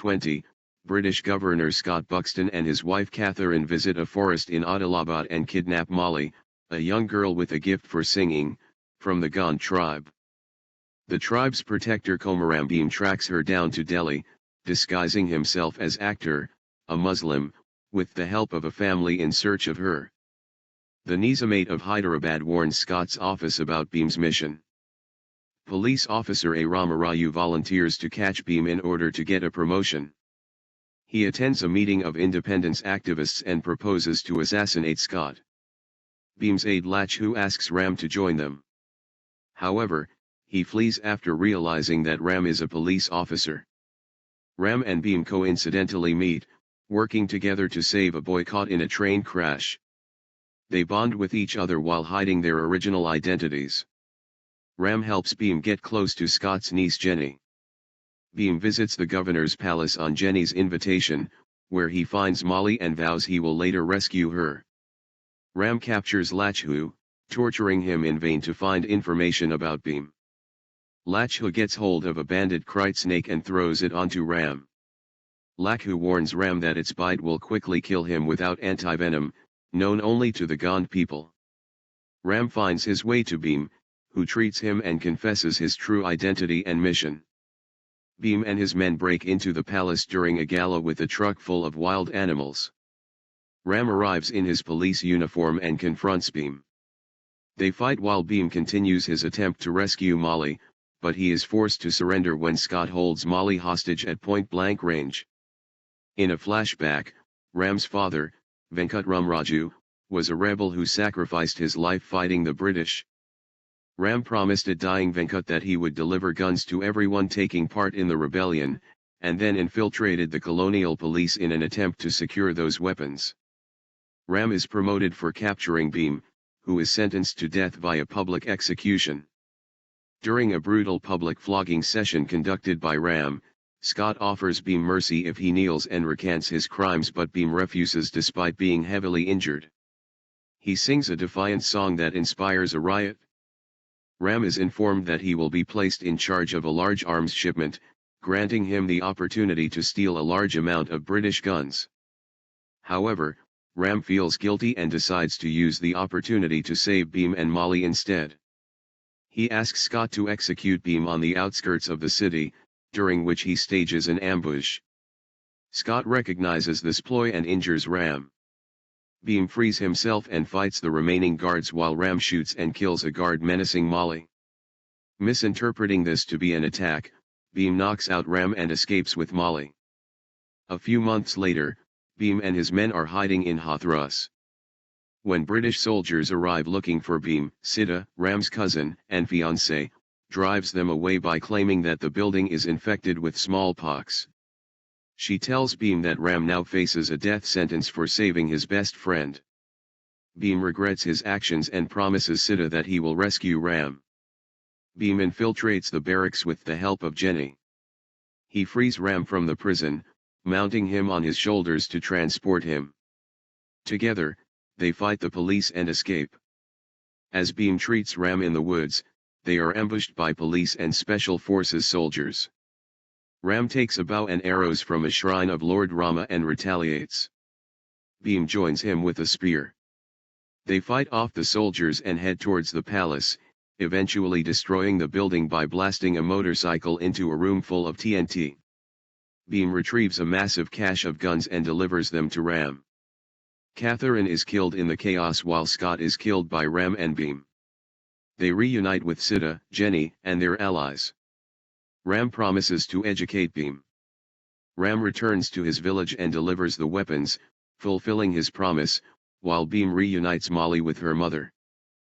2020, British Governor Scott Buxton and his wife Catherine visit a forest in Adilabad and kidnap Molly, a young girl with a gift for singing, from the Gond tribe. The tribe's protector Komaram Bheem tracks her down to Delhi, disguising himself as actor, a Muslim, with the help of a family in search of her. The Nizamate of Hyderabad warns Scott's office about Bheem's mission. Police officer A. Rama Rao volunteers to catch Bheem in order to get a promotion. He attends a meeting of independence activists and proposes to assassinate Scott. Bheem's aide Lachhu asks Ram to join them. However, he flees after realizing that Ram is a police officer. Ram and Bheem coincidentally meet, working together to save a boy caught in a train crash. They bond with each other while hiding their original identities. Ram helps Bheem get close to Scott's niece Jenny. Bheem visits the governor's palace on Jenny's invitation, where he finds Molly and vows he will later rescue her. Ram captures Lachhu, torturing him in vain to find information about Bheem. Lachhu gets hold of a banded kite snake and throws it onto Ram. Lachhu warns Ram that its bite will quickly kill him without antivenom, known only to the Gond people. Ram finds his way to Bheem, who treats him and confesses his true identity and mission. Bheem and his men break into the palace during a gala with a truck full of wild animals. Ram arrives in his police uniform and confronts Bheem. They fight while Bheem continues his attempt to rescue Molly, but he is forced to surrender when Scott holds Molly hostage at point-blank range. In a flashback, Ram's father, Venkatraman Raju, was a rebel who sacrificed his life fighting the British. Ram promised a dying Venkat that he would deliver guns to everyone taking part in the rebellion, and then infiltrated the colonial police in an attempt to secure those weapons. Ram is promoted for capturing Bheem, who is sentenced to death via public execution. During a brutal public flogging session conducted by Ram, Scott offers Bheem mercy if he kneels and recants his crimes, but Bheem refuses despite being heavily injured. He sings a defiant song that inspires a riot. Ram is informed that he will be placed in charge of a large arms shipment, granting him the opportunity to steal a large amount of British guns. However, Ram feels guilty and decides to use the opportunity to save Bheem and Molly instead. He asks Scott to execute Bheem on the outskirts of the city, during which he stages an ambush. Scott recognizes this ploy and injures Ram. Bheem frees himself and fights the remaining guards while Ram shoots and kills a guard menacing Molly. Misinterpreting this to be an attack, Bheem knocks out Ram and escapes with Molly. A few months later, Bheem and his men are hiding in Hathras. When British soldiers arrive looking for Bheem, Sita, Ram's cousin and fiancée, drives them away by claiming that the building is infected with smallpox. She tells Bheem that Ram now faces a death sentence for saving his best friend. Bheem regrets his actions and promises Sita that he will rescue Ram. Bheem infiltrates the barracks with the help of Jenny. He frees Ram from the prison, mounting him on his shoulders to transport him. Together, they fight the police and escape. As Bheem treats Ram in the woods, they are ambushed by police and special forces soldiers. Ram takes a bow and arrows from a shrine of Lord Rama and retaliates. Bheem joins him with a spear. They fight off the soldiers and head towards the palace, eventually destroying the building by blasting a motorcycle into a room full of TNT. Bheem retrieves a massive cache of guns and delivers them to Ram. Catherine is killed in the chaos while Scott is killed by Ram and Bheem. They reunite with Sita, Jenny, and their allies. Ram promises to educate Bheem. Ram returns to his village and delivers the weapons, fulfilling his promise, while Bheem reunites Molly with her mother.